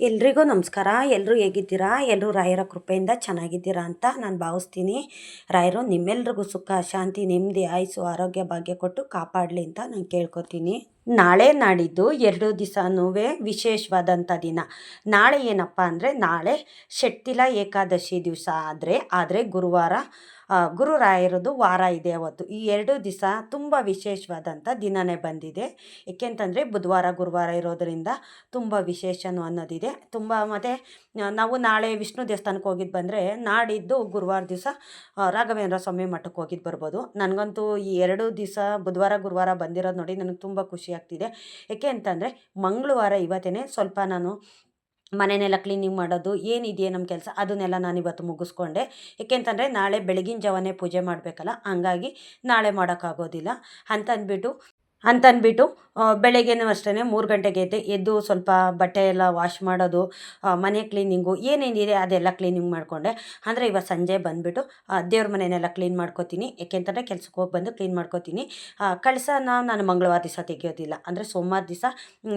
ಎಲ್ರಿಗೂ ನಮಸ್ಕಾರ. ಎಲ್ಲರೂ ಹೇಗಿದ್ದೀರಾ? ಎಲ್ಲರೂ ರಾಯರ ಕೃಪೆಯಿಂದ ಚೆನ್ನಾಗಿದ್ದೀರಾ ಅಂತ ನಾನು ಭಾವಿಸ್ತೀನಿ. ರಾಯರು ನಿಮ್ಮೆಲ್ರಿಗೂ ಸುಖ, ಶಾಂತಿ, ನೆಮ್ಮದಿ, ಆಯುಸ್ಸು, ಆರೋಗ್ಯ, ಭಾಗ್ಯ ಕೊಟ್ಟು ಕಾಪಾಡಲಿ ಅಂತ ನಾನು ಕೇಳ್ಕೊತೀನಿ. ನಾಳೆ ನಾಡಿದ್ದು 2 ದಿವಸನೂ ವಿಶೇಷವಾದಂಥ ದಿನ. ನಾಳೆ ಏನಪ್ಪ ಅಂದರೆ, ನಾಳೆ ಶೆಟ್ಟಿಲ ಏಕಾದಶಿ ದಿವಸ ಆದರೆ ಗುರುವಾರ ಗುರುರಾಯರದು ವಾರ ಇದೆ ಅವತ್ತು. ಈ 2 ದಿವಸ ತುಂಬ ವಿಶೇಷವಾದಂಥ ದಿನವೇ ಬಂದಿದೆ. ಏಕೆಂತಂದರೆ ಬುಧವಾರ ಗುರುವಾರ ಇರೋದರಿಂದ ತುಂಬ ವಿಶೇಷನೂ ಅನ್ನೋದಿದೆ. ಮತ್ತು ನಾವು ನಾಳೆ ವಿಷ್ಣು ದೇವಸ್ಥಾನಕ್ಕೆ ಹೋಗಿದ್ದು ಬಂದರೆ, ನಾಡಿದ್ದು ಗುರುವಾರ ದಿವಸ ರಾಘವೇಂದ್ರ ಸ್ವಾಮಿ ಮಠಕ್ಕೆ ಹೋಗಿದ್ದು ಬರ್ಬೋದು. ನನಗಂತೂ ಈ 2 ದಿವಸ ಬುಧವಾರ ಗುರುವಾರ ಬಂದಿರೋದು ನೋಡಿ ನನಗೆ ತುಂಬ ಖುಷಿ ಆಗ್ತಿದೆ. ಏಕೆ ಅಂತಂದರೆ ಮಂಗಳವಾರ ಇವತ್ತೇ ಸ್ವಲ್ಪ ನಾನು ಮನೆಯೆಲ್ಲ ಕ್ಲೀನಿಂಗ್ ಮಾಡೋದು ಏನಿದೆಯೇ ನಮ್ಮ ಕೆಲಸ ಅದನ್ನೆಲ್ಲ ನಾನು ಇವತ್ತು ಮುಗಿಸ್ಕೊಂಡೆ. ಏಕೆಂತಂದರೆ ನಾಳೆ ಬೆಳಗಿನ ಜಾವನೇ ಪೂಜೆ ಮಾಡಬೇಕಲ್ಲ, ಹಂಗಾಗಿ ನಾಳೆ ಮಾಡೋಕ್ಕಾಗೋದಿಲ್ಲ ಅಂತಂದ್ಬಿಟ್ಟು ಬೆಳಗ್ಗೆನೂ ಅಷ್ಟೇ 3 ಗಂಟೆಗೆ ಎದ್ದು ಸ್ವಲ್ಪ ಬಟ್ಟೆ ಎಲ್ಲ ವಾಶ್ ಮಾಡೋದು, ಮನೆ ಕ್ಲೀನಿಂಗು ಏನೇನಿದೆ ಅದೆಲ್ಲ ಕ್ಲೀನಿಂಗ್ ಮಾಡಿಕೊಂಡೆ. ಅಂದರೆ ಇವತ್ತು ಸಂಜೆ ಬಂದುಬಿಟ್ಟು ದೇವ್ರ ಮನೆಯೆಲ್ಲ ಕ್ಲೀನ್ ಮಾಡ್ಕೋತೀನಿ. ಏಕೆಂತಂದರೆ ಕೆಲ್ಸಕ್ಕೆ ಹೋಗಿ ಬಂದು ಕ್ಲೀನ್ ಮಾಡ್ಕೋತೀನಿ. ಕಳಸನ ನಾನು ಮಂಗಳವಾರ ದಿವಸ ತೆಗೆಯೋದಿಲ್ಲ, ಅಂದರೆ ಸೋಮವಾರ ದಿವಸ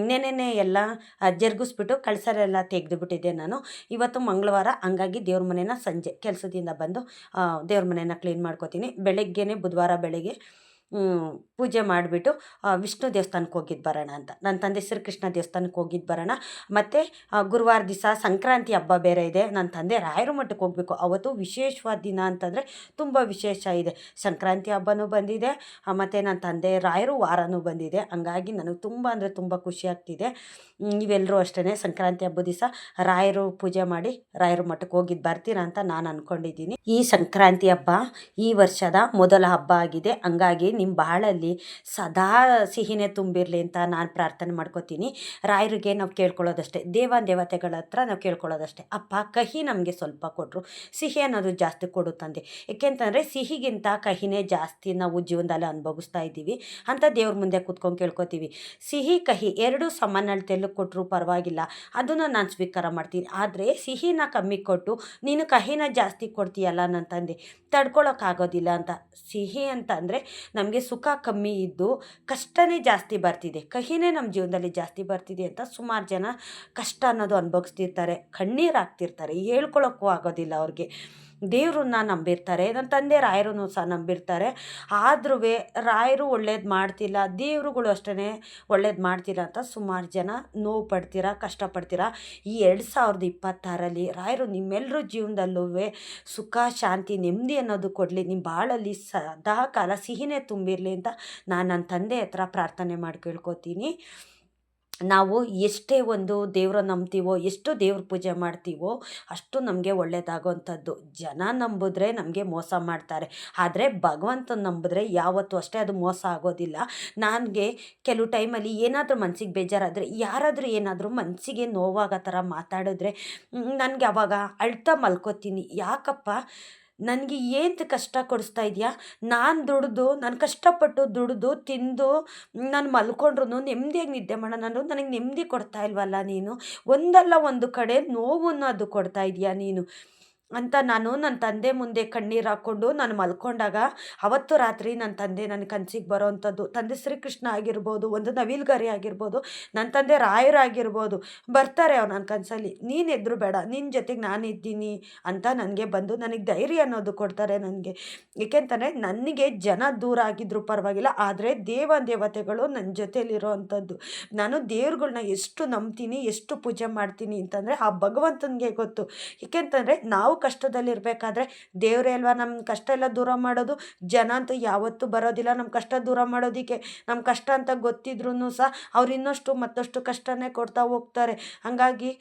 ನೆನೆನೇ ಎಲ್ಲ ಜರುಗಿಸ್ಬಿಟ್ಟು ಕಳಸರೆಲ್ಲ ತೆಗೆದುಬಿಟ್ಟಿದ್ದೆ ನಾನು. ಇವತ್ತು ಮಂಗಳವಾರ, ಹಂಗಾಗಿ ದೇವ್ರ ಮನೆನ ಸಂಜೆ ಕೆಲಸದಿಂದ ಬಂದು ದೇವ್ರ ಮನೆಯನ್ನು ಕ್ಲೀನ್ ಮಾಡ್ಕೋತೀನಿ. ಬೆಳಗ್ಗೆನೇ ಬುಧವಾರ ಬೆಳಗ್ಗೆ ಪೂಜೆ ಮಾಡಿಬಿಟ್ಟು ವಿಷ್ಣು ದೇವಸ್ಥಾನಕ್ಕೆ ಹೋಗಿದ್ದು ಬರೋಣ ಅಂತ, ನನ್ನ ತಂದೆ ಶ್ರೀಕೃಷ್ಣ ದೇವಸ್ಥಾನಕ್ಕೆ ಹೋಗಿದ್ದು ಬರೋಣ. ಮತ್ತು ಗುರುವಾರ ದಿವಸ ಸಂಕ್ರಾಂತಿ ಹಬ್ಬ ಬೇರೆ ಇದೆ. ನನ್ನ ತಂದೆ ರಾಯರ ಮಠಕ್ಕೆ ಹೋಗಬೇಕು. ಅವತ್ತು ವಿಶೇಷವಾದ ದಿನ ಅಂತಂದರೆ ತುಂಬ ವಿಶೇಷ ಇದೆ. ಸಂಕ್ರಾಂತಿ ಹಬ್ಬನೂ ಬಂದಿದೆ, ಮತ್ತು ನನ್ನ ತಂದೆ ರಾಯರು ವಾರನೂ ಬಂದಿದೆ. ಹಂಗಾಗಿ ನನಗೆ ತುಂಬ ಅಂದರೆ ತುಂಬ ಖುಷಿ ಆಗ್ತಿದೆ. ನೀವೆಲ್ಲರೂ ಅಷ್ಟೇ ಸಂಕ್ರಾಂತಿ ಹಬ್ಬದ ದಿವಸ ರಾಯರು ಪೂಜೆ ಮಾಡಿ ರಾಯರ ಮಠಕ್ಕೆ ಹೋಗಿದ್ದು ಬರ್ತೀರಾ ಅಂತ ನಾನು ಅಂದ್ಕೊಂಡಿದ್ದೀನಿ. ಈ ಸಂಕ್ರಾಂತಿ ಹಬ್ಬ ಈ ವರ್ಷದ ಮೊದಲ ಹಬ್ಬ ಆಗಿದೆ. ಹಂಗಾಗಿ ನಿಮ್ಮ ಬಾಳಲ್ಲಿ ಸದಾ ಸಿಹಿನೇ ತುಂಬಿರಲಿ ಅಂತ ನಾನು ಪ್ರಾರ್ಥನೆ ಮಾಡ್ಕೋತೀನಿ. ರಾಯರಿಗೆ ನಾವು ಕೇಳ್ಕೊಳ್ಳೋದಷ್ಟೇ, ದೇವತೆಗಳ ಹತ್ರ ನಾವು ಕೇಳ್ಕೊಳ್ಳೋದಷ್ಟೇ, ಅಪ್ಪ ಕಹಿ ನಮಗೆ ಸ್ವಲ್ಪ ಕೊಟ್ಟರು, ಸಿಹಿ ಅನ್ನೋದು ಜಾಸ್ತಿ ಕೊಡು ತಂದೆ. ಏಕೆಂತಂದರೆ ಸಿಹಿಗಿಂತ ಕಹಿನೇ ಜಾಸ್ತಿ ನಾವು ಜೀವನದಲ್ಲಿ ಅನುಭವಿಸ್ತಾ ಇದ್ದೀವಿ ಅಂತ ದೇವ್ರ ಮುಂದೆ ಕೂತ್ಕೊಂಡು ಕೇಳ್ಕೊತೀವಿ. ಸಿಹಿ ಕಹಿ ಎರಡು ಸಮನಳತೆಯಲ್ಲಿ ಕೊಟ್ಟರು ಪರವಾಗಿಲ್ಲ, ಅದನ್ನು ನಾನು ಸ್ವೀಕಾರ ಮಾಡ್ತೀನಿ. ಆದರೆ ಸಿಹಿನ ಕಮ್ಮಿ ಕೊಟ್ಟು ನೀನು ಕಹಿನ ಜಾಸ್ತಿ ಕೊಡ್ತೀಯಲ್ಲ ನನ್ನ ತಂದೆ, ತಡ್ಕೊಳಕ್ಕಾಗೋದಿಲ್ಲ ಅಂತ. ಸಿಹಿ ಅಂತ ಅಂದರೆ ನಮಗೆ ಸುಖ ಕಮ್ಮಿ ಇದ್ದು ಕಷ್ಟನೇ ಜಾಸ್ತಿ ಬರ್ತಿದೆ, ಕಹಿನೇ ನಮ್ಮ ಜೀವನದಲ್ಲಿ ಜಾಸ್ತಿ ಬರ್ತಿದೆ ಅಂತ ಸುಮಾರು ಜನ ಕಷ್ಟ ಅನ್ನೋದು ಅನುಭವಿಸ್ತಿರ್ತಾರೆ, ಕಣ್ಣೀರು ಹಾಕ್ತಿರ್ತಾರೆ, ಹೇಳ್ಕೊಳಕ್ಕೂ ಆಗೋದಿಲ್ಲ ಅವ್ರಿಗೆ. ದೇವ್ರನ್ನ ನಂಬಿರ್ತಾರೆ, ನನ್ನ ತಂದೆ ರಾಯರೂ ಸಹ ನಂಬಿರ್ತಾರೆ. ಆದ್ರೂ ರಾಯರು ಒಳ್ಳೇದು ಮಾಡ್ತಿಲ್ಲ, ದೇವರುಗಳು ಅಷ್ಟೇ ಒಳ್ಳೇದು ಮಾಡ್ತಿಲ್ಲ ಅಂತ ಸುಮಾರು ಜನ ನೋವು ಪಡ್ತೀರಾ, ಕಷ್ಟಪಡ್ತೀರಾ. ಈ 2026ರಲ್ಲಿ ರಾಯರು ನಿಮ್ಮೆಲ್ಲರ ಜೀವನದಲ್ಲೂ ಸುಖ, ಶಾಂತಿ, ನೆಮ್ಮದಿ ಅನ್ನೋದು ಕೊಡಲಿ, ನಿಮ್ಮ ಬಾಳಲ್ಲಿ ಸದಾ ಕಾಲ ಸಿಹಿನೇ ತುಂಬಿರಲಿ ಅಂತ ನಾನು ನನ್ನ ತಂದೆ ಹತ್ರ ಪ್ರಾರ್ಥನೆ ಮಾಡಿ ಕೇಳ್ಕೊತೀನಿ. ನಾವು ಎಷ್ಟೇ ಒಂದು ದೇವ್ರ ನಂಬ್ತೀವೋ, ಎಷ್ಟು ದೇವ್ರ ಪೂಜೆ ಮಾಡ್ತೀವೋ ಅಷ್ಟು ನಮಗೆ ಒಳ್ಳೆಯದಾಗೋವಂಥದ್ದು. ಜನ ನಂಬಿದ್ರೆ ನಮಗೆ ಮೋಸ ಮಾಡ್ತಾರೆ, ಆದರೆ ಭಗವಂತನ ನಂಬಿದ್ರೆ ಯಾವತ್ತೂ ಅಷ್ಟೇ ಅದು ಮೋಸ ಆಗೋದಿಲ್ಲ. ನನಗೆ ಕೆಲವು ಟೈಮಲ್ಲಿ ಏನಾದರೂ ಮನಸ್ಸಿಗೆ ಬೇಜಾರಾದರೆ, ಯಾರಾದರೂ ಏನಾದರೂ ಮನಸ್ಸಿಗೆ ನೋವಾಗೋ ಥರ ಮಾತಾಡಿದ್ರೆ ನನಗೆ ಅವಾಗ ಅಳ್ತಾ ಮಲ್ಕೋತೀನಿ. ಯಾಕಪ್ಪ ನನಗೆ ಏನು ಕಷ್ಟ ಕೊಡಿಸ್ತಾ ಇದೆಯಾ? ನಾನು ಕಷ್ಟಪಟ್ಟು ದುಡಿದು ತಿಂದು ನಾನು ಮಲ್ಕೊಂಡ್ರು ನೆಮ್ಮದಿಯಾಗಿ ನಿದ್ದೆ ಮಾಡೋಣ ಅನ್ನೋದು ನನಗೆ ನೆಮ್ಮದಿ ಕೊಡ್ತಾ ಇಲ್ವಲ್ಲ ನೀನು. ಒಂದಲ್ಲ ಒಂದು ಕಡೆ ನೋವನ್ನು ಅದು ಕೊಡ್ತಾ ಇದೆಯಾ ನೀನು ಅಂತ ನಾನು ನನ್ನ ತಂದೆ ಮುಂದೆ ಕಣ್ಣೀರು ಹಾಕ್ಕೊಂಡು ನಾನು ಮಲ್ಕೊಂಡಾಗ, ಅವತ್ತು ರಾತ್ರಿ ನನ್ನ ತಂದೆ ನನ್ನ ಕನಸಿಗೆ ಬರೋವಂಥದ್ದು, ತಂದೆ ಶ್ರೀಕೃಷ್ಣ ಆಗಿರ್ಬೋದು, ಒಂದು ನವಿಲ್ಗರಿ ಆಗಿರ್ಬೋದು, ನನ್ನ ತಂದೆ ರಾಯರಾಗಿರ್ಬೋದು, ಬರ್ತಾರೆ ಅವ್ರು ನನ್ನ ಕನಸಲ್ಲಿ. ನೀನು ಎದ್ರು ಬೇಡ, ನಿನ್ನ ಜೊತೆಗೆ ನಾನು ಇದ್ದೀನಿ ಅಂತ ನನಗೆ ಬಂದು ನನಗೆ ಧೈರ್ಯ ಅನ್ನೋದು ಕೊಡ್ತಾರೆ ನನಗೆ. ಏಕೆಂತಂದರೆ ನನಗೆ ಜನ ದೂರ ಆಗಿದ್ದರೂ ಪರವಾಗಿಲ್ಲ, ಆದರೆ ದೇವತೆಗಳು ನನ್ನ ಜೊತೆಯಲ್ಲಿರೋ ಅಂಥದ್ದು. ನಾನು ದೇವ್ರುಗಳ್ನ ಎಷ್ಟು ನಂಬ್ತೀನಿ, ಎಷ್ಟು ಪೂಜೆ ಮಾಡ್ತೀನಿ ಅಂತಂದರೆ ಆ ಭಗವಂತನಿಗೆ ಗೊತ್ತು. ಏಕೆಂತಂದರೆ ನಾವು ಕಷ್ಟದಲ್ಲಿರಬೇಕಾದ್ರೆ ದೇವರೇ ಅಲ್ವಾ ನಮ್ಮ ಕಷ್ಟ ಎಲ್ಲ ದೂರ ಮಾಡೋದು. ಜನ ಅಂತೂ ಯಾವತ್ತೂ ಬರೋದಿಲ್ಲ ನಮ್ಮ ಕಷ್ಟ ದೂರ ಮಾಡೋದಕ್ಕೆ. ನಮ್ಮ ಕಷ್ಟ ಅಂತ ಗೊತ್ತಿದ್ರೂ ಸಹ ಅವ್ರು ಇನ್ನಷ್ಟು ಮತ್ತಷ್ಟು ಕಷ್ಟನೇ ಕೊಡ್ತಾ ಹೋಗ್ತಾರೆ. ಹಾಗಾಗಿ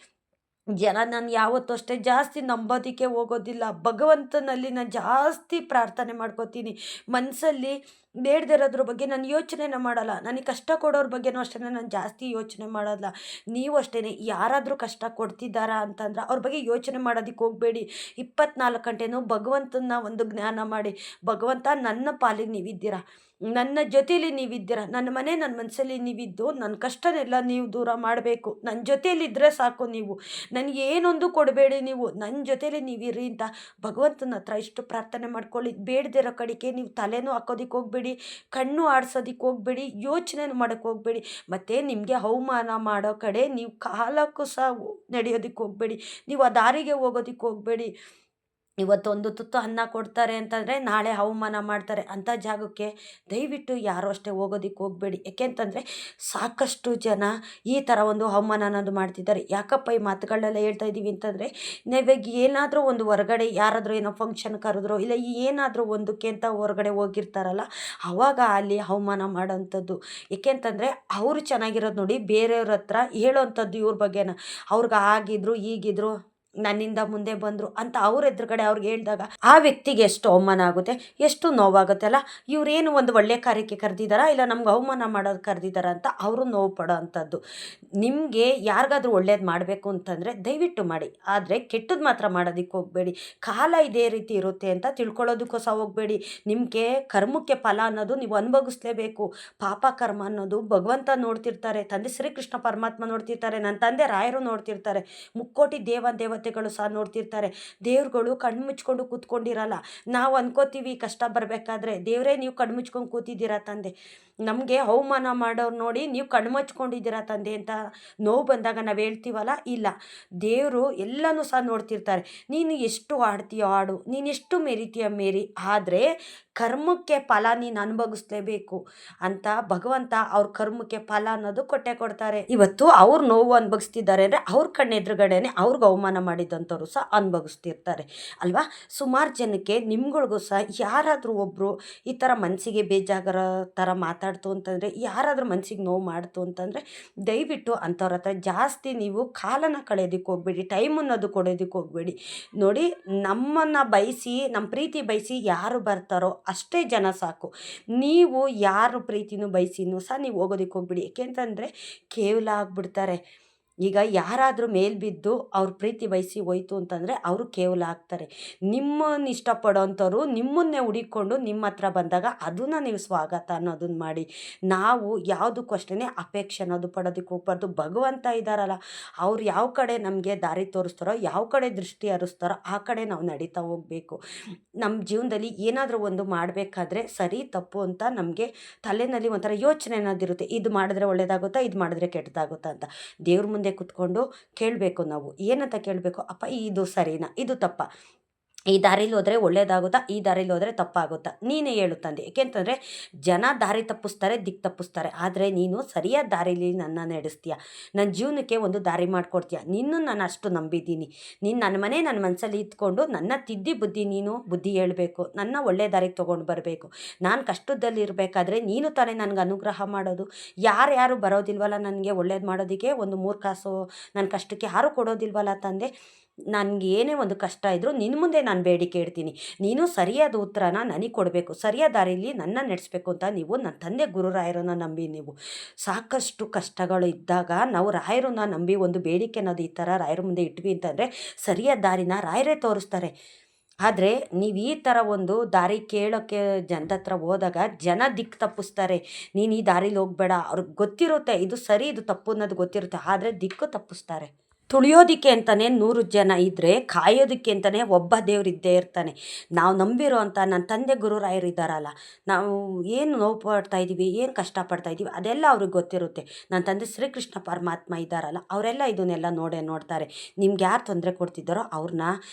ಜನ ನಾನು ಯಾವತ್ತೂ ಅಷ್ಟೇ ಜಾಸ್ತಿ ನಂಬೋದಕ್ಕೆ ಹೋಗೋದಿಲ್ಲ. ಭಗವಂತನಲ್ಲಿ ನಾನು ಜಾಸ್ತಿ ಪ್ರಾರ್ಥನೆ ಮಾಡ್ಕೋತೀನಿ. ಮನಸ್ಸಲ್ಲಿ ಬೇಡದೇ ಇರೋದ್ರ ಬಗ್ಗೆ ನಾನು ಯೋಚನೆನ ಮಾಡಲ್ಲ. ನನಗೆ ಕಷ್ಟ ಕೊಡೋರ ಬಗ್ಗೆನೂ ಅಷ್ಟೇ ನಾನು ಜಾಸ್ತಿ ಯೋಚನೆ ಮಾಡೋಲ್ಲ. ನೀವು ಅಷ್ಟೇ, ಯಾರಾದರೂ ಕಷ್ಟ ಕೊಡ್ತಿದ್ದಾರಾ ಅಂತಂದ್ರೆ ಅವ್ರ ಬಗ್ಗೆ ಯೋಚನೆ ಮಾಡೋದಕ್ಕೆ ಹೋಗಬೇಡಿ. 24 ಗಂಟೆನೂ ಭಗವಂತನ ಒಂದು ಜ್ಞಾನ ಮಾಡಿ, ಭಗವಂತ ನನ್ನ ಪಾಲಿಗೆ ನೀವಿದ್ದೀರಾ, ನನ್ನ ಜೊತೇಲಿ ನೀವಿದ್ದೀರಾ, ನನ್ನ ಮನೆ ನನ್ನ ಮನಸ್ಸಲ್ಲಿ ನೀವಿದ್ದು ನನ್ನ ಕಷ್ಟನೆಲ್ಲ ನೀವು ದೂರ ಮಾಡಬೇಕು. ನನ್ನ ಜೊತೇಲಿದ್ದರೆ ಸಾಕು, ನೀವು ನನಗೆ ಏನೊಂದು ಕೊಡಬೇಡಿ, ನೀವು ನನ್ನ ಜೊತೇಲಿ ನೀವಿರಿ ಅಂತ ಭಗವಂತನ ಹತ್ರ ಇಷ್ಟು ಪ್ರಾರ್ಥನೆ ಮಾಡ್ಕೊಳ್ಳಿ. ಬೇಡದಿರೋ ಕಡೆಗೆ ನೀವು ತಲೆನೂ ಹಾಕೋದಕ್ಕೆ ಹೋಗಬೇಡಿ. ಹೋಗಬೇಡಿ, ಕಣ್ಣು ಆಡ್ಸೋದಕ್ಕೆ ಹೋಗಬೇಡಿ, ಯೋಚನೆ ಮಾಡೋಕ್ಕೆ ಹೋಗಬೇಡಿ. ಮತ್ತು ನಿಮಗೆ ಅವಮಾನ ಮಾಡೋ ಕಡೆ ನೀವು ಕಾಲಕ್ಕೂ ಸಹ ನಡೆಯೋದಕ್ಕೆ ಹೋಗಬೇಡಿ, ನೀವು ಆ ದಾರಿಗೆ ಹೋಗೋದಕ್ಕೆ ಹೋಗಬೇಡಿ. ಇವತ್ತೊಂದು ತುತ್ತು ಅನ್ನ ಕೊಡ್ತಾರೆ ಅಂತಂದರೆ ನಾಳೆ ಅವಮಾನ ಮಾಡ್ತಾರೆ. ಅಂಥ ಜಾಗಕ್ಕೆ ದಯವಿಟ್ಟು ಯಾರೂ ಅಷ್ಟೇ ಹೋಗೋದಕ್ಕೆ ಹೋಗಬೇಡಿ. ಯಾಕೆಂತಂದರೆ ಸಾಕಷ್ಟು ಜನ ಈ ಥರ ಒಂದು ಅವಮಾನ ಅನ್ನೋದು ಮಾಡ್ತಿದ್ದಾರೆ. ಯಾಕಪ್ಪ ಈ ಮಾತುಗಳನ್ನೆಲ್ಲ ಹೇಳ್ತಾ ಇದ್ದೀವಿ ಅಂತಂದರೆ, ನೀವಾಗ ಏನಾದರೂ ಒಂದು ಹೊರಗಡೆ ಯಾರಾದರೂ ಏನೋ ಫಂಕ್ಷನ್ ಕರೆದ್ರೋ ಇಲ್ಲ ಏನಾದರೂ ಒಂದಕ್ಕೆ ಅಂತ ಹೊರಗಡೆ ಹೋಗಿರ್ತಾರಲ್ಲ, ಆವಾಗ ಅಲ್ಲಿ ಅವಮಾನ ಮಾಡೋಂಥದ್ದು. ಏಕೆಂತಂದರೆ ಅವರು ಚೆನ್ನಾಗಿರೋದು ನೋಡಿ ಬೇರೆಯವ್ರ ಹತ್ರ ಹೇಳೋವಂಥದ್ದು ಇವ್ರ ಬಗ್ಗೆನ, ಅವ್ರಿಗೆ ಆಗಿದ್ರು ಹೀಗಿದ್ರು ನನ್ನಿಂದ ಮುಂದೆ ಬಂದರು ಅಂತ ಅವ್ರ ಎದುರುಗಡೆ ಅವ್ರಿಗೆ ಹೇಳಿದಾಗ ಆ ವ್ಯಕ್ತಿಗೆ ಎಷ್ಟು ಅವಮಾನ ಆಗುತ್ತೆ, ಎಷ್ಟು ನೋವಾಗುತ್ತೆ ಅಲ್ಲ. ಇವರೇನು ಒಂದು ಒಳ್ಳೆ ಕಾರ್ಯಕ್ಕೆ ಕರೆದಿದ್ದಾರಾ ಇಲ್ಲ ನಮ್ಗೆ ಅವಮಾನ ಮಾಡೋದು ಕರೆದಿದ್ದಾರಾ ಅಂತ ಅವರು ನೋವು ಪಡೋ ಅಂಥದ್ದು. ನಿಮಗೆ ಯಾರಿಗಾದ್ರೂ ಒಳ್ಳೇದು ಮಾಡಬೇಕು ಅಂತಂದರೆ ದಯವಿಟ್ಟು ಮಾಡಿ, ಆದರೆ ಕೆಟ್ಟದ್ದು ಮಾತ್ರ ಮಾಡೋದಕ್ಕೆ ಹೋಗಬೇಡಿ. ಕಾಲ ಇದೇ ರೀತಿ ಇರುತ್ತೆ ಅಂತ ತಿಳ್ಕೊಳ್ಳೋದಕ್ಕೋಸ್ಕರ ಹೋಗಬೇಡಿ. ನಿಮಗೆ ಕರ್ಮಕ್ಕೆ ಫಲ ಅನ್ನೋದು ನೀವು ಅನುಭವಿಸ್ಲೇಬೇಕು. ಪಾಪ ಕರ್ಮ ಅನ್ನೋದು ಭಗವಂತ ನೋಡ್ತಿರ್ತಾರೆ, ತಂದೆ ಶ್ರೀಕೃಷ್ಣ ಪರಮಾತ್ಮ ನೋಡ್ತಿರ್ತಾರೆ, ನನ್ನ ತಂದೆ ರಾಯರು ನೋಡ್ತಿರ್ತಾರೆ, ಮುಕ್ಕೋಟಿ ದೇವತೆಗಳು ಸಹ ನೋಡ್ತಿರ್ತಾರೆ. ದೇವ್ರುಗಳು ಕಣ್ಣು ಮುಚ್ಕೊಂಡು ಕೂತ್ಕೊಂಡಿರಲ್ಲ. ನಾವು ಅನ್ಕೋತೀವಿ ಕಷ್ಟ ಬರಬೇಕಾದ್ರೆ, ದೇವರೇ ನೀವು ಕಣ್ಣು ಮುಚ್ಕೊಂಡು ಕೂತಿದ್ದೀರಾ ತಂದೆ, ನಮಗೆ ಅವಮಾನ ಮಾಡೋರು ನೋಡಿ ನೀವು ಕಣ್ಣು ಮುಚ್ಕೊಂಡಿದ್ದೀರಾ ತಂದೆ ಅಂತ ನೋವು ಬಂದಾಗ ನಾವು ಹೇಳ್ತೀವಲ್ಲ, ಇಲ್ಲ, ದೇವರು ಎಲ್ಲನೂ ಸಹ ನೋಡ್ತಿರ್ತಾರೆ. ನೀನು ಎಷ್ಟು ಆಡ್ತೀಯೋ ಆಡು, ನೀನು ಎಷ್ಟು ಮೆರಿತೀಯ ಮೇರಿ, ಆದರೆ ಕರ್ಮಕ್ಕೆ ಫಲ ನೀನು ಅನುಭವಿಸ್ಲೇಬೇಕು ಅಂತ ಭಗವಂತ ಅವ್ರ ಕರ್ಮಕ್ಕೆ ಫಲ ಅನ್ನೋದು ಕೊಟ್ಟೆ ಕೊಡ್ತಾರೆ. ಇವತ್ತು ಅವ್ರು ನೋವು ಅನುಭವಿಸ್ತಿದ್ದಾರೆ ಅಂದರೆ ಅವ್ರ ಕಣ್ಣೆದುರುಗಡೆನೆ ಅವ್ರಿಗೆ ಅವಮಾನ ಮಾಡಿದಂಥವ್ರು ಸಹ ಅನುಭವಿಸ್ತಿರ್ತಾರೆ ಅಲ್ವಾ. ಸುಮಾರು ಜನಕ್ಕೆ ನಿಮ್ಗಳಿಗೂ ಸಹ ಯಾರಾದರೂ ಒಬ್ಬರು ಈ ಥರ ಮನಸ್ಸಿಗೆ ಬೇಜಾಗರ ಥರ ಮಾತಾಡ್ತು ಅಂತಂದರೆ, ಯಾರಾದರೂ ಮನಸ್ಸಿಗೆ ನೋವು ಮಾಡ್ತು ಅಂತಂದರೆ ದಯವಿಟ್ಟು ಅಂಥವ್ರ ಹತ್ರ ಜಾಸ್ತಿ ನೀವು ಕಾಲನ ಕಳೆಯೋದಕ್ಕೆ ಹೋಗಬೇಡಿ, ಟೈಮ್ ಅನ್ನೋದು ಕೊಡೋದಕ್ಕೆ ಹೋಗಬೇಡಿ. ನೋಡಿ, ನಮ್ಮನ್ನು ಬಯಸಿ ನಮ್ಮ ಪ್ರೀತಿ ಬಯಸಿ ಯಾರು ಬರ್ತಾರೋ ಅಷ್ಟೇ ಜನ ಸಾಕು. ನೀವು ಯಾರು ಪ್ರೀತಿನೂ ಬಯಸಿನೂ ಸಹ ನೀವು ಹೋಗೋದಕ್ಕೆ ಹೋಗ್ಬಿಡಿ. ಏಕೆಂತಂದರೆ ಕೇವಲ ಆಗ್ಬಿಡ್ತಾರೆ. ಈಗ ಯಾರಾದರೂ ಮೇಲ್ ಬಿದ್ದು ಅವ್ರ ಪ್ರೀತಿ ಬಯಸಿ ಹೋಯ್ತು ಅಂತಂದರೆ ಅವರು ಕೇವಲ ಆಗ್ತಾರೆ. ನಿಮ್ಮನ್ನು ಇಷ್ಟಪಡೋವಂಥವ್ರು ನಿಮ್ಮನ್ನೇ ಹುಡುಕೊಂಡು ನಿಮ್ಮ ಹತ್ರ ಬಂದಾಗ ಅದನ್ನು ನೀವು ಸ್ವಾಗತ ಅನ್ನೋದನ್ನು ಮಾಡಿ. ನಾವು ಯಾವುದಕ್ಕೂ ಅಷ್ಟೇ ಅಪೇಕ್ಷೆ ಅನ್ನೋದು ಪಡೋದಕ್ಕೆ ಹೋಗ್ಬಾರ್ದು. ಭಗವಂತ ಇದ್ದಾರಲ್ಲ, ಅವ್ರು ಯಾವ ಕಡೆ ನಮಗೆ ದಾರಿ ತೋರಿಸ್ತಾರೋ, ಯಾವ ಕಡೆ ದೃಷ್ಟಿ ಹರಿಸ್ತಾರೋ ಆ ಕಡೆ ನಾವು ನಡೀತಾ ಹೋಗಬೇಕು. ನಮ್ಮ ಜೀವನದಲ್ಲಿ ಏನಾದರೂ ಒಂದು ಮಾಡಬೇಕಾದ್ರೆ ಸರಿ ತಪ್ಪು ಅಂತ ನಮಗೆ ತಲೆಯಲ್ಲಿ ಒಂಥರ ಯೋಚನೆ ಅನ್ನೋದಿರುತ್ತೆ. ಇದು ಮಾಡಿದ್ರೆ ಒಳ್ಳೇದಾಗುತ್ತಾ, ಇದು ಮಾಡಿದ್ರೆ ಕೆಟ್ಟದಾಗುತ್ತಾ ಅಂತ. ದೇವ್ರ ಮುಂದೆ ಕುತ್ಕೊಂಡು ಕೇಳಬೇಕು. ನಾವು ಏನಂತ ಕೇಳಬೇಕು, ಅಪ್ಪ ಇದು ಸರಿನಾ, ಇದು ತಪ್ಪಾ, ಈ ದಾರಿಲಿ ಹೋದರೆ ಒಳ್ಳೇದಾಗುತ್ತಾ, ಈ ದಾರಿಲಿ ಹೋದರೆ ತಪ್ಪಾಗುತ್ತಾ, ನೀನೇ ಹೇಳು ತಂದೆ. ಏಕೆಂತಂದರೆ ಜನ ದಾರಿ ತಪ್ಪಿಸ್ತಾರೆ, ದಿಕ್ಕು ತಪ್ಪಿಸ್ತಾರೆ, ಆದರೆ ನೀನು ಸರಿಯಾದ ದಾರಿಲಿ ನನ್ನ ನಡೆಸ್ತೀಯ, ನನ್ನ ಜೀವನಕ್ಕೆ ಒಂದು ದಾರಿ ಮಾಡಿಕೊಡ್ತೀಯ. ನಿನ್ನನ್ನು ನಾನು ಅಷ್ಟು ನಂಬಿದ್ದೀನಿ. ನೀನು ನನ್ನ ಮನಸ್ಸಲ್ಲಿ ಇದ್ಕೊಂಡು ನನ್ನ ತಿದ್ದಿ ನೀನು ಬುದ್ಧಿ ಹೇಳಬೇಕು, ನನ್ನ ಒಳ್ಳೆ ದಾರಿಗೆ ತೊಗೊಂಡು ಬರಬೇಕು. ನಾನು ಕಷ್ಟದಲ್ಲಿ ಇರಬೇಕಾದ್ರೆ ನೀನು ತಾನೇ ನನಗೆ ಅನುಗ್ರಹ ಮಾಡೋದು. ಯಾರು ಬರೋದಿಲ್ವಲ್ಲ ನನಗೆ ಒಳ್ಳೇದು ಮಾಡೋದಕ್ಕೆ, ಒಂದು 3 ಕಾಸು ನನ್ನ ಕಷ್ಟಕ್ಕೆ ಯಾರೂ ಕೊಡೋದಿಲ್ವಲ್ಲ ತಂದೆ. ನನಗೆ ಏನೇ ಒಂದು ಕಷ್ಟ ಇದ್ದರೂ ನಿನ್ನ ಮುಂದೆ ನಾನು ಬೇಡಿಕೆ ಇಡ್ತೀನಿ, ನೀನು ಸರಿಯಾದ ಉತ್ತರನ ನನಗೆ ಕೊಡಬೇಕು, ಸರಿಯಾದ ದಾರಿಲಿ ನನ್ನ ನಡೆಸಬೇಕು ಅಂತ ನೀವು ನನ್ನ ತಂದೆ ಗುರುರಾಯರನ್ನು ನಂಬಿ. ನೀವು ಸಾಕಷ್ಟು ಕಷ್ಟಗಳು ಇದ್ದಾಗ ನಾವು ರಾಯರನ್ನ ನಂಬಿ ಒಂದು ಬೇಡಿಕೆ ಅನ್ನೋದು ಈ ಥರ ರಾಯರ ಮುಂದೆ ಇಟ್ವಿ ಅಂತಂದರೆ ಸರಿಯಾದ ದಾರಿನ ರಾಯರೇ ತೋರಿಸ್ತಾರೆ. ಆದರೆ ನೀವು ಈ ಥರ ಒಂದು ದಾರಿ ಕೇಳೋಕ್ಕೆ ಜನದ ಹತ್ರ ಹೋದಾಗ ಜನ ದಿಕ್ಕು ತಪ್ಪಿಸ್ತಾರೆ. ನೀನು ಈ ದಾರಿಲಿ ಹೋಗಬೇಡ, ಅವ್ರಿಗೆ ಗೊತ್ತಿರುತ್ತೆ ಇದು ಸರಿ ಇದು ತಪ್ಪು ಅನ್ನೋದು ಗೊತ್ತಿರುತ್ತೆ, ಆದರೆ ದಿಕ್ಕು ತಪ್ಪಿಸ್ತಾರೆ. ತುಳಿಯೋದಕ್ಕೆ ಅಂತಲೇ 100 ಜನ ಇದ್ದರೆ ಕಾಯೋದಕ್ಕೆ ಅಂತಲೇ ಒಬ್ಬ ದೇವರಿದ್ದೇ ಇರ್ತಾನೆ. ನಾವು ನಂಬಿರೋ ಅಂಥ ನನ್ನ ತಂದೆ ಗುರುರಾಯರು ಇದ್ದಾರಲ್ಲ, ನಾವು ಏನು ನೋವು ಪಡ್ತಾಯಿದ್ದೀವಿ, ಏನು ಕಷ್ಟಪಡ್ತಾಯಿದ್ದೀವಿ ಅದೆಲ್ಲ ಅವ್ರಿಗೆ ಗೊತ್ತಿರುತ್ತೆ. ನನ್ನ ತಂದೆ ಶ್ರೀಕೃಷ್ಣ ಪರಮಾತ್ಮ ಇದ್ದಾರಲ್ಲ, ಅವರೆಲ್ಲ ಇದನ್ನೆಲ್ಲ ನೋಡ್ತಾರೆ. ನಿಮ್ಗೆ ಯಾರು ತೊಂದರೆ ಕೊಡ್ತಿದ್ದಾರೋ ಅವ್ರನ್ನ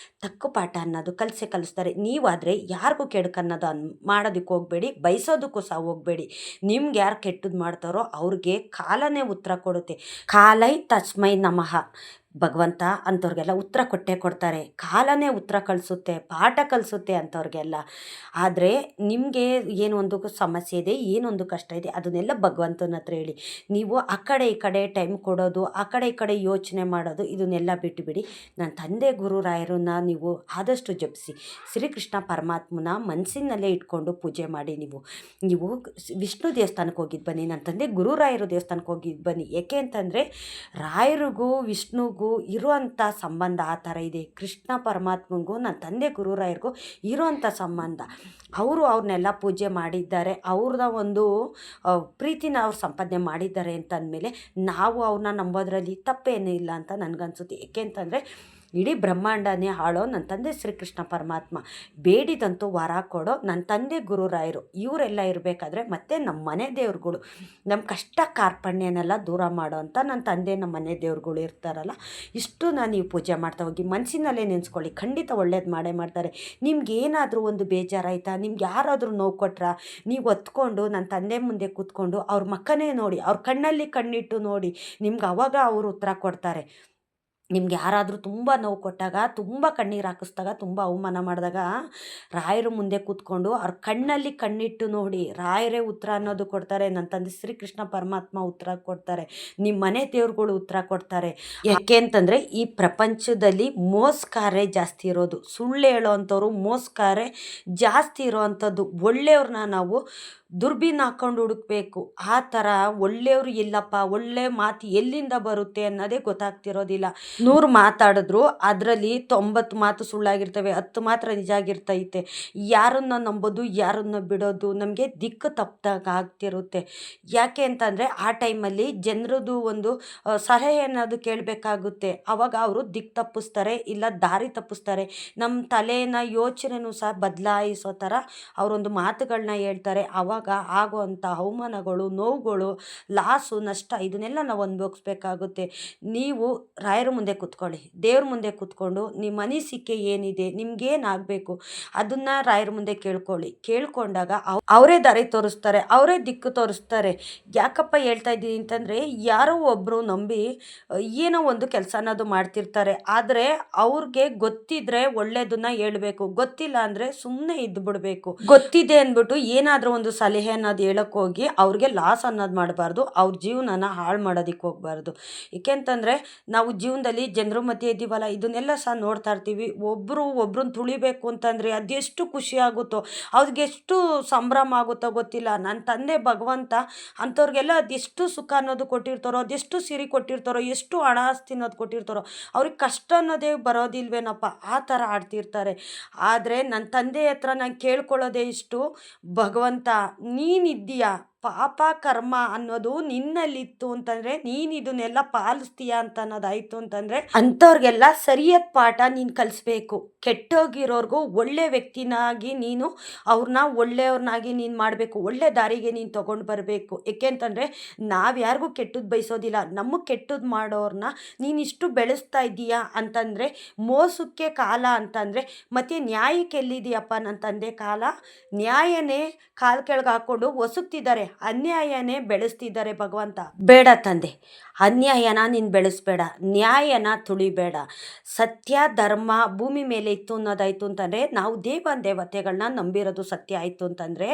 ತಕ್ಕ ಪಾಠ ಅನ್ನೋದು ಕಲಿಸ್ತಾರೆ. ನೀವಾದರೆ ಯಾರಿಗೂ ಕೆಡುಕನ್ನೋದು ಮಾಡೋದಕ್ಕೆ ಹೋಗಬೇಡಿ, ಬಯಸೋದಕ್ಕೂ ಸಹ ಹೋಗಬೇಡಿ. ನಿಮ್ಗೆ ಯಾರು ಕೆಟ್ಟದ್ದು ಮಾಡ್ತಾರೋ ಅವ್ರಿಗೆ ಕಾಲನೇ ಉತ್ತರ ಕೊಡುತ್ತೆ. ಕಾಲೈ ತಸ್ಮೈ ನಮಃ. ಭಗವಂತ ಅಂಥವ್ರಿಗೆಲ್ಲ ಉತ್ತರ ಕೊಟ್ಟೇ ಕೊಡ್ತಾರೆ. ಕಾಲನೇ ಉತ್ತರ ಕಳಿಸುತ್ತೆ, ಪಾಠ ಕಲಿಸುತ್ತೆ ಅಂಥವ್ರಿಗೆಲ್ಲ. ಆದರೆ ನಿಮಗೆ ಏನೊಂದು ಸಮಸ್ಯೆ ಇದೆ, ಏನೊಂದು ಕಷ್ಟ ಇದೆ, ಅದನ್ನೆಲ್ಲ ಭಗವಂತನ ಹತ್ರ ಹೇಳಿ. ನೀವು ಆ ಕಡೆ ಈ ಕಡೆ ಟೈಮ್ ಕೊಡೋದು, ಆ ಕಡೆ ಈ ಕಡೆ ಯೋಚನೆ ಮಾಡೋದು, ಇದನ್ನೆಲ್ಲ ಬಿಟ್ಟುಬಿಡಿ. ನನ್ನ ತಂದೆ ಗುರುರಾಯರನ್ನ ನೀವು ಆದಷ್ಟು ಜಪಿಸಿ, ಶ್ರೀಕೃಷ್ಣ ಪರಮಾತ್ಮನ ಮನಸ್ಸಿನಲ್ಲೇ ಇಟ್ಕೊಂಡು ಪೂಜೆ ಮಾಡಿ. ನೀವು ವಿಷ್ಣು ದೇವಸ್ಥಾನಕ್ಕೆ ಹೋಗಿದ್ದು ಬನ್ನಿ, ನನ್ನ ತಂದೆ ಗುರುರಾಯರು ದೇವಸ್ಥಾನಕ್ಕೆ ಹೋಗಿದ್ದು ಬನ್ನಿ. ಏಕೆ ಅಂತಂದರೆ ರಾಯರಿಗೂ ವಿಷ್ಣುಗೂ ಇರುವಂಥ ಸಂಬಂಧ ಆ ಥರ ಇದೆ. ಕೃಷ್ಣ ಪರಮಾತ್ಮನಿಗೂ ನನ್ನ ತಂದೆ ಗುರುರಾಯರಿಗೂ ಇರುವಂಥ ಸಂಬಂಧ. ಅವ್ರನ್ನೆಲ್ಲ ಪೂಜೆ ಮಾಡಿದ್ದಾರೆ, ಅವ್ರನ್ನ ಒಂದು ಪ್ರೀತಿನ ಅವ್ರು ಸಂಪಾದನೆ ಮಾಡಿದ್ದಾರೆ ಅಂತ ಅಂದಮೇಲೆ ನಾವು ಅವ್ರನ್ನ ನಂಬೋದ್ರಲ್ಲಿ ತಪ್ಪೇನೂ ಇಲ್ಲ ಅಂತ ನನಗನ್ಸುತ್ತೆ. ಏಕೆ ಅಂತಂದರೆ ಇಡೀ ಬ್ರಹ್ಮಾಂಡನೇ ಆಳೋ ನನ್ನ ತಂದೆ ಶ್ರೀಕೃಷ್ಣ ಪರಮಾತ್ಮ, ಬೇಡಿದಂತೂ ವರ ಕೊಡೋ ನನ್ನ ತಂದೆ ಗುರುರಾಯರು, ಇವರೆಲ್ಲ ಇರಬೇಕಾದ್ರೆ ಮತ್ತೆ ನಮ್ಮ ಮನೆ ದೇವ್ರುಗಳು, ನಮ್ಮ ಕಷ್ಟ ಕಾರ್ಪಣ್ಯನೆಲ್ಲ ದೂರ ಮಾಡೋ ಅಂತ ನನ್ನ ತಂದೆ ನಮ್ಮ ಮನೆ ದೇವ್ರುಗಳು ಇರ್ತಾರಲ್ಲ, ಇಷ್ಟು ನೀವು ಪೂಜೆ ಮಾಡ್ತಾ ಹೋಗಿ, ಮನಸ್ಸಿನಲ್ಲೇ ನೆನೆಸ್ಕೊಳ್ಳಿ, ಖಂಡಿತ ಒಳ್ಳೇದು ಮಾಡೇ ಮಾಡ್ತಾರೆ. ನಿಮ್ಗೆ ಏನಾದರೂ ಒಂದು ಬೇಜಾರಾಯ್ತಾ, ನಿಮ್ಗೆ ಯಾರಾದರೂ ನೋವು ಕೊಟ್ರಾ, ನೀವು ಹೊತ್ಕೊಂಡು ನನ್ನ ತಂದೆ ಮುಂದೆ ಕೂತ್ಕೊಂಡು ಅವ್ರ ಮಕ್ಕನೇ ನೋಡಿ, ಅವ್ರ ಕಣ್ಣಲ್ಲಿ ಕಣ್ಣಿಟ್ಟು ನೋಡಿ, ನಿಮ್ಗೆ ಅವಾಗ ಅವರು ಉತ್ತರ ಕೊಡ್ತಾರೆ. ನಿಮ್ಗೆ ಯಾರಾದರೂ ತುಂಬ ನೋವು ಕೊಟ್ಟಾಗ, ತುಂಬ ಕಣ್ಣೀರು ಹಾಕಿಸ್ದಾಗ, ತುಂಬ ಅವಮಾನ ಮಾಡಿದಾಗ, ರಾಯರ ಮುಂದೆ ಕೂತ್ಕೊಂಡು ಅವ್ರ ಕಣ್ಣಲ್ಲಿ ಕಣ್ಣಿಟ್ಟು ನೋಡಿ, ರಾಯರೇ ಉತ್ತರ ಅನ್ನೋದು ಕೊಡ್ತಾರೆ. ನನ್ನ ತಂದೆ ಶ್ರೀಕೃಷ್ಣ ಪರಮಾತ್ಮ ಉತ್ತರ ಕೊಡ್ತಾರೆ, ನಿಮ್ಮ ಮನೆ ದೇವ್ರುಗಳು ಉತ್ತರ ಕೊಡ್ತಾರೆ. ಯಾಕೆ ಅಂತಂದರೆ ಈ ಪ್ರಪಂಚದಲ್ಲಿ ಮೋಸ್ಕಾರೇ ಜಾಸ್ತಿ ಇರೋದು, ಸುಳ್ಳು ಹೇಳೋ ಅಂಥವ್ರು ಮೋಸ್ಕಾರೇ ಜಾಸ್ತಿ ಇರೋ ಅಂಥದ್ದು. ಒಳ್ಳೆಯವ್ರನ್ನ ನಾವು ದುರ್ಬೀನ್ ಹಾಕ್ಕೊಂಡು ಹುಡುಕ್ಬೇಕು. ಆ ಥರ ಒಳ್ಳೆಯವರು ಎಲ್ಲಪ್ಪ, ಒಳ್ಳೆ ಮಾತು ಎಲ್ಲಿಂದ ಬರುತ್ತೆ ಅನ್ನೋದೇ ಗೊತ್ತಾಗ್ತಿರೋದಿಲ್ಲ. 100 ಮಾತಾಡಿದ್ರು ಅದರಲ್ಲಿ 90 ಮಾತು ಸುಳ್ಳಾಗಿರ್ತವೆ, 10 ಮಾತ್ರ ನಿಜ ಆಗಿರ್ತೈತೆ. ಯಾರನ್ನ ನಂಬೋದು, ಯಾರನ್ನ ಬಿಡೋದು ನಮಗೆ ದಿಕ್ಕು ತಪ್ಪಿದಾಗ ಆಗ್ತಿರುತ್ತೆ. ಯಾಕೆ ಅಂತಂದರೆ ಆ ಟೈಮಲ್ಲಿ ಜನರದ್ದು ಒಂದು ಸಲಹೆ ಅನ್ನೋದು ಕೇಳಬೇಕಾಗುತ್ತೆ. ಆವಾಗ ಅವರು ದಿಕ್ಕು ತಪ್ಪಿಸ್ತಾರೆ, ಇಲ್ಲ ದಾರಿ ತಪ್ಪಿಸ್ತಾರೆ. ನಮ್ಮ ತಲೆನ ಯೋಚನೆನೂ ಸಹ ಬದಲಾಯಿಸೋ ಥರ ಅವರೊಂದು ಮಾತುಗಳನ್ನ ಹೇಳ್ತಾರೆ. ಆವಾಗ ಆಗುವಂಥ ಅವಮಾನಗಳು, ನೋವುಗಳು, ಲಾಸು, ನಷ್ಟ ಇದನ್ನೆಲ್ಲ ನಾವು ಅನುಭವಿಸ್ಬೇಕಾಗುತ್ತೆ. ನೀವು ರಾಯರ ಮುಂದೆ ಕೂತ್ಕೊಳ್ಳಿ, ದೇವ್ರ ಮುಂದೆ ಕೂತ್ಕೊಂಡು ನಿಮ್ಮ ಅನಿಸಿಕೆ ಏನಿದೆ, ನಿಮ್ಗೇನಾಗಬೇಕು ಅದನ್ನು ರಾಯರ ಮುಂದೆ ಕೇಳ್ಕೊಳ್ಳಿ. ಕೇಳ್ಕೊಂಡಾಗ ಅವರೇ ದಾರಿ ತೋರಿಸ್ತಾರೆ, ಅವರೇ ದಿಕ್ಕು ತೋರಿಸ್ತಾರೆ. ಯಾಕಪ್ಪ ಹೇಳ್ತಾ ಇದ್ದೀನಿ ಅಂತಂದರೆ, ಯಾರೋ ಒಬ್ಬರು ನಂಬಿ ಏನೋ ಒಂದು ಕೆಲಸ ಅನ್ನೋದು ಮಾಡ್ತಿರ್ತಾರೆ. ಆದರೆ ಅವ್ರಿಗೆ ಗೊತ್ತಿದ್ರೆ ಒಳ್ಳೇದನ್ನ ಹೇಳ್ಬೇಕು, ಗೊತ್ತಿಲ್ಲ ಅಂದರೆ ಸುಮ್ಮನೆ ಇದ್ದು ಬಿಡಬೇಕು. ಗೊತ್ತಿದೆ ಅಂದ್ಬಿಟ್ಟು ಏನಾದರೂ ಒಂದು ಸಲಹೆ ಅನ್ನೋದು ಹೇಳೋಕ್ಕೆ ಹೋಗಿ ಅವ್ರಿಗೆ ಲಾಸ್ ಅನ್ನೋದು ಮಾಡಬಾರ್ದು, ಅವ್ರ ಜೀವನನ ಹಾಳು ಮಾಡೋದಕ್ಕೆ ಹೋಗಬಾರ್ದು. ಏಕೆಂತಂದರೆ ನಾವು ಜೀವನದಲ್ಲಿ ಜನರ ಮಧ್ಯೆ ಇದ್ದೀವಲ್ಲ, ಇದನ್ನೆಲ್ಲ ಸಹ ನೋಡ್ತಾ ಇರ್ತೀವಿ. ಒಬ್ರನ್ನ ತುಳಿಬೇಕು ಅಂತಂದರೆ ಅದೆಷ್ಟು ಖುಷಿ ಆಗುತ್ತೋ, ಅವ್ರಿಗೆ ಎಷ್ಟು ಸಂಭ್ರಮ ಆಗುತ್ತೋ ಗೊತ್ತಿಲ್ಲ. ನನ್ನ ತಂದೆ ಭಗವಂತ ಅಂಥವ್ರಿಗೆಲ್ಲ ಅದೆಷ್ಟು ಸುಖ ಅನ್ನೋದು ಕೊಟ್ಟಿರ್ತಾರೋ, ಅದೆಷ್ಟು ಸಿರಿ ಕೊಟ್ಟಿರ್ತಾರೋ, ಎಷ್ಟು ಹಣ ಆಸ್ತಿ ಅನ್ನೋದು ಕೊಟ್ಟಿರ್ತಾರೋ, ಅವ್ರಿಗೆ ಕಷ್ಟ ಅನ್ನೋದೇ ಬರೋದಿಲ್ವೇನಪ್ಪ, ಆ ಥರ ಆಡ್ತಿರ್ತಾರೆ. ಆದರೆ ನನ್ನ ತಂದೆ ಹತ್ರ ನಾನು ಕೇಳ್ಕೊಳ್ಳೋದೇ ಇಷ್ಟು, ಭಗವಂತ ನೀನಿದ್ದೀಯಾ, ಪಾಪ ಕರ್ಮ ಅನ್ನೋದು ನಿನ್ನಲ್ಲಿತ್ತು ಅಂತಂದರೆ ನೀನು ಇದನ್ನೆಲ್ಲ ಪಾಲಿಸ್ತೀಯಾ ಅಂತ ಅನ್ನೋದಾಯಿತು ಅಂತಂದರೆ ಅಂಥವ್ರಿಗೆಲ್ಲ ಸರಿಯಾದ ಪಾಠ ನೀನು ಕಲಿಸ್ಬೇಕು. ಕೆಟ್ಟೋಗಿರೋರ್ಗೂ ಒಳ್ಳೆ ವ್ಯಕ್ತಿನಾಗಿ ನೀನು ಅವ್ರನ್ನ ಒಳ್ಳೆಯವ್ರನ್ನಾಗಿ ನೀನು ಮಾಡಬೇಕು, ಒಳ್ಳೆ ದಾರಿಗೆ ನೀನು ತೊಗೊಂಡು ಬರಬೇಕು. ಏಕೆ ಅಂತಂದರೆ ನಾವು ಯಾರಿಗೂ ಕೆಟ್ಟದ್ದು ಬಯಸೋದಿಲ್ಲ, ನಮಗೆ ಕೆಟ್ಟದ್ದು ಮಾಡೋರನ್ನ ನೀನಿಷ್ಟು ಬೆಳೆಸ್ತಾ ಇದ್ದೀಯಾ ಅಂತಂದರೆ, ಮೋಸಕ್ಕೆ ಕಾಲ ಅಂತಂದರೆ ಮತ್ತು ನ್ಯಾಯಕ್ಕೆ ಎಲ್ಲಿದೆಯಪ್ಪ ನನ್ನ ತಂದೆ ಕಾಲ? ನ್ಯಾಯನೇ ಕಾಲು ಕೆಳಗೆ ಹಾಕ್ಕೊಂಡು ಒಸುಕ್ತಿದ್ದಾರೆ, ಅನ್ಯಾಯನೇ ಬೆಳೆಸ್ತಿದ್ದಾರೆ ಭಗವಂತ. ಬೇಡ ತಂದೆ, ಅನ್ಯಾಯನ ನೀನು ಬೆಳೆಸ್ಬೇಡ, ನ್ಯಾಯನ ತುಳಿಬೇಡ. ಸತ್ಯ ಧರ್ಮ ಭೂಮಿ ಮೇಲೆ ಇತ್ತು ಅನ್ನೋದಾಯಿತು ಅಂತಂದರೆ, ನಾವು ದೇವತೆಗಳನ್ನ ನಂಬಿರೋದು ಸತ್ಯ ಆಯಿತು ಅಂತಂದರೆ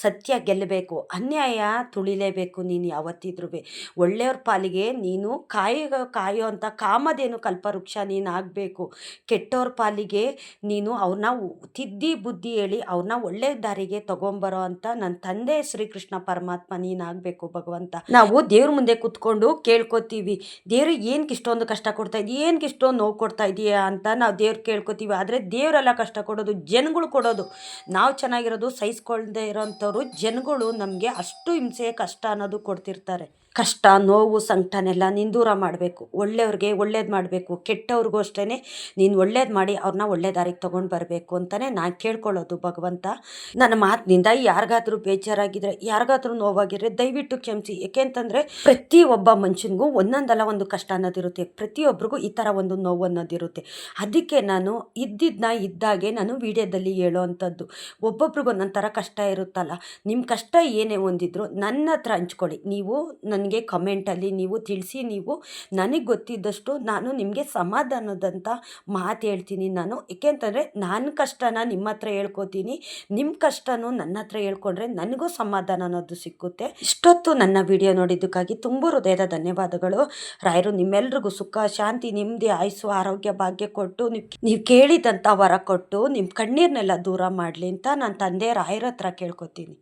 ಸತ್ಯ ಗೆಲ್ಲಬೇಕು, ಅನ್ಯಾಯ ತುಳಿಲೇಬೇಕು. ನೀನು ಯಾವತ್ತಿದ್ರೂ ಒಳ್ಳೆಯವ್ರ ಪಾಲಿಗೆ ನೀನು ಕಾಯೋ ಅಂತ ಕಾಮಧೇನು ಕಲ್ಪವೃಕ್ಷ ನೀನು ಆಗಬೇಕು. ಕೆಟ್ಟವ್ರ ಪಾಲಿಗೆ ನೀನು ಅವ್ರನ್ನ ತಿದ್ದಿ ಬುದ್ಧಿ ಹೇಳಿ ಅವ್ರನ್ನ ಒಳ್ಳೆ ದಾರಿಗೆ ತೊಗೊಂಬರೋ ಅಂತ ನನ್ನ ತಂದೆ ಶ್ರೀಕೃಷ್ಣ ಪರಮಾತ್ಮ ನೀನಾಗಬೇಕು ಭಗವಂತ. ನಾವು ದೇವ್ರ ಮುಂದೆ ಕೂತ್ಕೊಂಡು ಕೇಳ್ಕೊತೀವಿ, ದೇವ್ರು ಏನಕ್ಕೆ ಇಷ್ಟೊಂದು ಕಷ್ಟ ಕೊಡ್ತಾ ಇದೀಯ, ಏನಕ್ಕೆ ಇಷ್ಟೊಂದು ನೋವು ಕೊಡ್ತಾ ಇದೆಯಾ ಅಂತ ನಾವು ದೇವ್ರು ಕೇಳ್ಕೊತೀವಿ. ಆದರೆ ದೇವರೆಲ್ಲ ಕಷ್ಟ ಕೊಡೋದು ಜನಗಳು ಕೊಡೋದು. ನಾವು ಚೆನ್ನಾಗಿರೋದು ಸಹಿಸ್ಕೊಳ್ದೇ ಇರೋಂಥವ್ರು ಜನಗಳು ನಮಗೆ ಅಷ್ಟು ಹಿಂಸೆ ಕಷ್ಟ ಅನ್ನೋದು ಕೊಡ್ತಿರ್ತಾರೆ. ಕಷ್ಟ ನೋವು ಸಂಕಟನೆಲ್ಲ ನೀನು ದೂರ ಮಾಡಬೇಕು, ಒಳ್ಳೆಯವ್ರಿಗೆ ಒಳ್ಳೇದು ಮಾಡಬೇಕು, ಕೆಟ್ಟವ್ರಿಗೂ ಅಷ್ಟೇ ನೀನು ಒಳ್ಳೇದು ಮಾಡಿ ಅವ್ರನ್ನ ಒಳ್ಳೆ ದಾರಿಗೆ ತೊಗೊಂಡು ಬರಬೇಕು ಅಂತಲೇ ನಾನು ಕೇಳ್ಕೊಳ್ಳೋದು ಭಗವಂತ. ನನ್ನ ಮಾತಿನಿಂದ ಯಾರಿಗಾದ್ರೂ ಬೇಜಾರಾಗಿದ್ದರೆ, ಯಾರಿಗಾದ್ರೂ ನೋವಾಗಿದ್ರೆ ದಯವಿಟ್ಟು ಕ್ಷಮಿಸಿ. ಏಕೆಂತಂದರೆ ಪ್ರತಿಯೊಬ್ಬ ಮನುಷ್ಯನಿಗೂ ಒಂದೊಂದಲ್ಲ ಒಂದು ಕಷ್ಟ ಅನ್ನೋದಿರುತ್ತೆ, ಪ್ರತಿಯೊಬ್ಬರಿಗೂ ಈ ಥರ ಒಂದು ನೋವು ಅನ್ನೋದಿರುತ್ತೆ. ಅದಕ್ಕೆ ನಾನು ಇದ್ದಾಗೆ ನಾನು ವಿಡಿಯೋದಲ್ಲಿ ಹೇಳೋ ಅಂಥದ್ದು. ಒಬ್ಬೊಬ್ರಿಗೂ ಒಂದೊಂದು ಥರ ಕಷ್ಟ ಇರುತ್ತಲ್ಲ, ನಿಮ್ಮ ಕಷ್ಟ ಏನೇ ಹೊಂದಿದ್ರು ನನ್ನ ಹತ್ರ ಹಂಚ್ಕೊಳ್ಳಿ. ನೀವು ನನಗೆ ಕಮೆಂಟಲ್ಲಿ ನೀವು ತಿಳಿಸಿ, ನೀವು ನನಗೆ ಗೊತ್ತಿದ್ದಷ್ಟು ನಾನು ನಿಮಗೆ ಸಮಾಧಾನದಂಥ ಮಾತು ಹೇಳ್ತೀನಿ ನಾನು. ಏಕೆಂತಂದರೆ ನನ್ನ ಕಷ್ಟನ ನಿಮ್ಮ ಹತ್ರ ಹೇಳ್ಕೊತೀನಿ, ನಿಮ್ಮ ಕಷ್ಟನೂ ನನ್ನ ಹತ್ರ ಹೇಳ್ಕೊಂಡ್ರೆ ನನಗೂ ಸಮಾಧಾನ ಅನ್ನೋದು ಸಿಕ್ಕುತ್ತೆ. ಇಷ್ಟೊತ್ತು ನನ್ನ ವಿಡಿಯೋ ನೋಡಿದ್ದಕ್ಕಾಗಿ ತುಂಬ ಹೃದಯದ ಧನ್ಯವಾದಗಳು. ರಾಯರು ನಿಮ್ಮೆಲ್ರಿಗೂ ಸುಖ ಶಾಂತಿ ನೆಮ್ಮದಿ ಆಯುಸ್ಸು ಆರೋಗ್ಯ ಭಾಗ್ಯ ಕೊಟ್ಟು ನೀವು ಕೇಳಿದಂಥ ವರ ಕೊಟ್ಟು ನಿಮ್ಮ ಕಣ್ಣೀರನ್ನೆಲ್ಲ ದೂರ ಮಾಡಲಿ ಅಂತ ನಾನು ತಂದೆ ರಾಯರ ಹತ್ರ ಕೇಳ್ಕೊತೀನಿ.